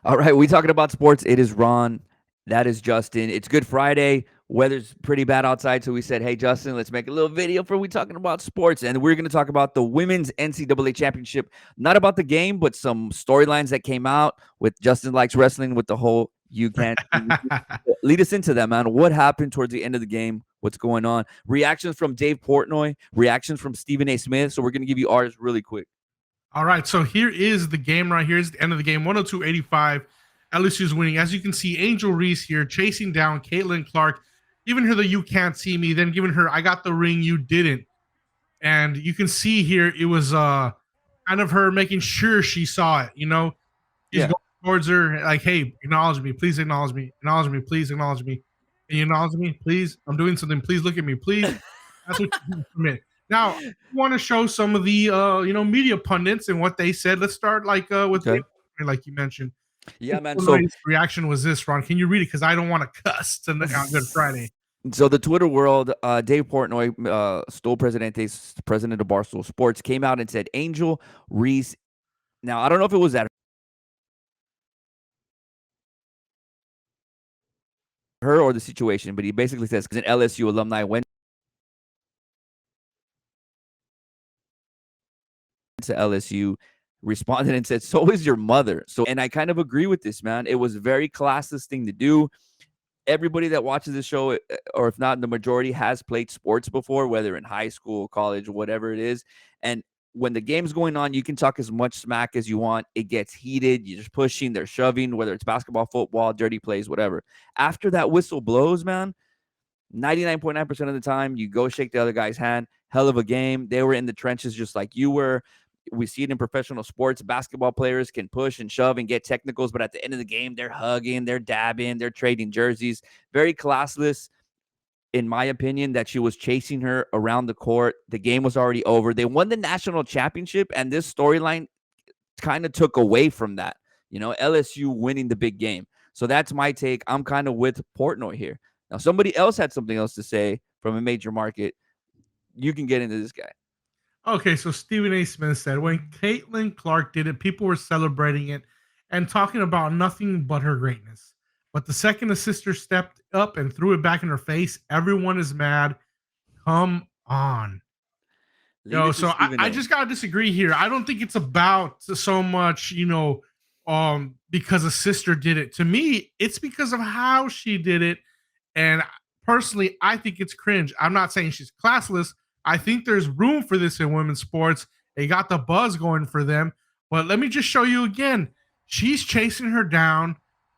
All right, we talking about sports. It is Ron. That is Justin. It's Good Friday. Weather's pretty bad outside, so we said, "Hey, Justin, let's make a little video for we talking about sports." And we're going to talk about the women's NCAA championship. Not about the game, but some storylines that came out with Justin likes wrestling with the whole you can't lead us into that, man. What happened towards the end of the game? What's going on? Reactions from Dave Portnoy, reactions from Stephen A. Smith. So we're going to give you ours really quick. All right, so here is the game right here. Here's the end of the game, 102-85. LSU's winning. As you can see, Angel Reese here chasing down Caitlin Clark, giving her the "you can't see me," then giving her "I got the ring, you didn't." And you can see here it was kind of her making sure she saw it. He's Yeah. going towards her like, "Hey, acknowledge me, please acknowledge me, acknowledge me, please acknowledge me. Can you acknowledge me, please? I'm doing something. Please look at me, please." That's what you permit. Now, I want to show some of the media pundits and what they said. Let's start with Okay. like you mentioned. Yeah, man. So Portnoy's reaction was this, Ron. Can you read it? Because I don't want to cuss on Good Friday. So the Twitter world, Dave Portnoy, Stool Presidente, president of Barstool Sports, came out and said, Angel Reese. Now, I don't know if it was at her or the situation, but he basically says, because an LSU alumni went to LSU, responded and said, so is your mother. So, and I kind of agree with this, man. It was a very classist thing to do. Everybody that watches the show, or if not the majority, has played sports before, whether in high school, college, whatever it is. And when the game's going on, you can talk as much smack as you want. It gets heated. You're just pushing, they're shoving, whether it's basketball, football, dirty plays, whatever. After that whistle blows, man, 99.9% of the time, you go shake the other guy's hand. Hell of a game. They were in the trenches just like you were. We see it in professional sports. Basketball players can push and shove and get technicals, but at the end of the game, they're hugging, they're dabbing, they're trading jerseys. Very classless, in my opinion, that she was chasing her around the court. The game was already over. They won the national championship, and this storyline kind of took away from that. LSU winning the big game. So that's my take. I'm kind of with Portnoy here. Now, somebody else had something else to say from a major market. You can get into this guy. Okay, so Stephen A. Smith said when Caitlin Clark did it, people were celebrating it and talking about nothing but her greatness. But the second the sister stepped up and threw it back in her face, everyone is mad. Come on. So I just gotta disagree here. I don't think it's about so much, because a sister did it. To me, it's because of how she did it. And personally, I think it's cringe. I'm not saying she's classless. I think there's room for this in women's sports. They got the buzz going for them. But let me just show you again. She's chasing her down,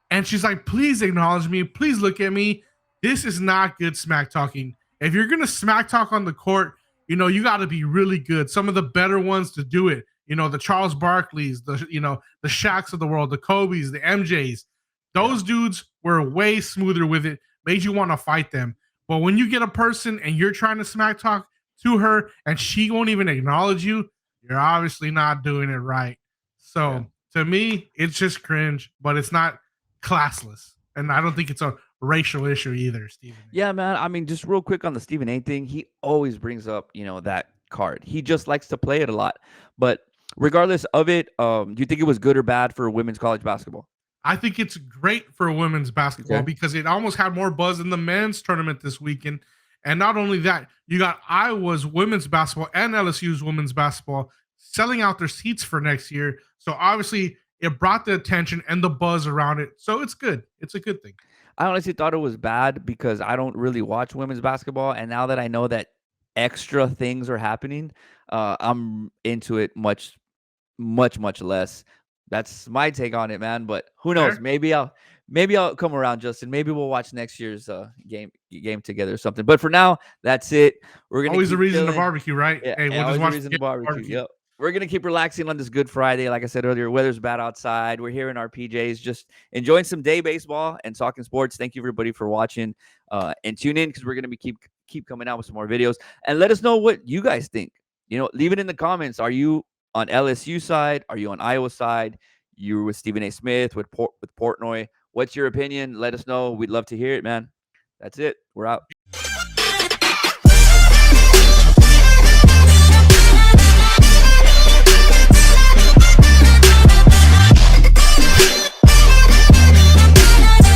and she's like, please acknowledge me. Please look at me. This is not good smack talking. If you're going to smack talk on the court, you got to be really good. Some of the better ones to do it. The Charles Barkleys, the Shaqs of the world, the Kobe's, the MJs. Those dudes were way smoother with it, made you want to fight them. But when you get a person and you're trying to smack talk to her and she won't even acknowledge you, you're obviously not doing it right. So to me, it's just cringe, but it's not classless. And I don't think it's a racial issue either, Stephen. Yeah, man. I mean, just real quick on the Stephen A thing, he always brings up, that card. He just likes to play it a lot. But regardless of it, do you think it was good or bad for women's college basketball? I think it's great for women's basketball because it almost had more buzz than the men's tournament this weekend. And not only that, you got Iowa's women's basketball and LSU's women's basketball selling out their seats for next year. So obviously it brought the attention and the buzz around it. So it's good. It's a good thing. I honestly thought it was bad because I don't really watch women's basketball. And now that I know that extra things are happening, I'm into it much, much, much less. That's my take on it, man. But who knows? Fair. Maybe I'll come around, Justin. Maybe we'll watch next year's game together or something. But for now, that's it. We're gonna always a reason chilling. to barbecue, right? Yeah, Hey, we'll always just a watch reason to barbecue. barbecue. Yep. We're gonna keep relaxing on this Good Friday. Like I said earlier, weather's bad outside. We're here in our PJs, just enjoying some day baseball and talking sports. Thank you everybody for watching, and tune in because we're gonna be keep coming out with some more videos. And let us know what you guys think. Leave it in the comments. Are you on LSU side? Are you on Iowa side? You with Stephen A. Smith, with Portnoy. What's your opinion? Let us know. We'd love to hear it, man. That's it. We're out.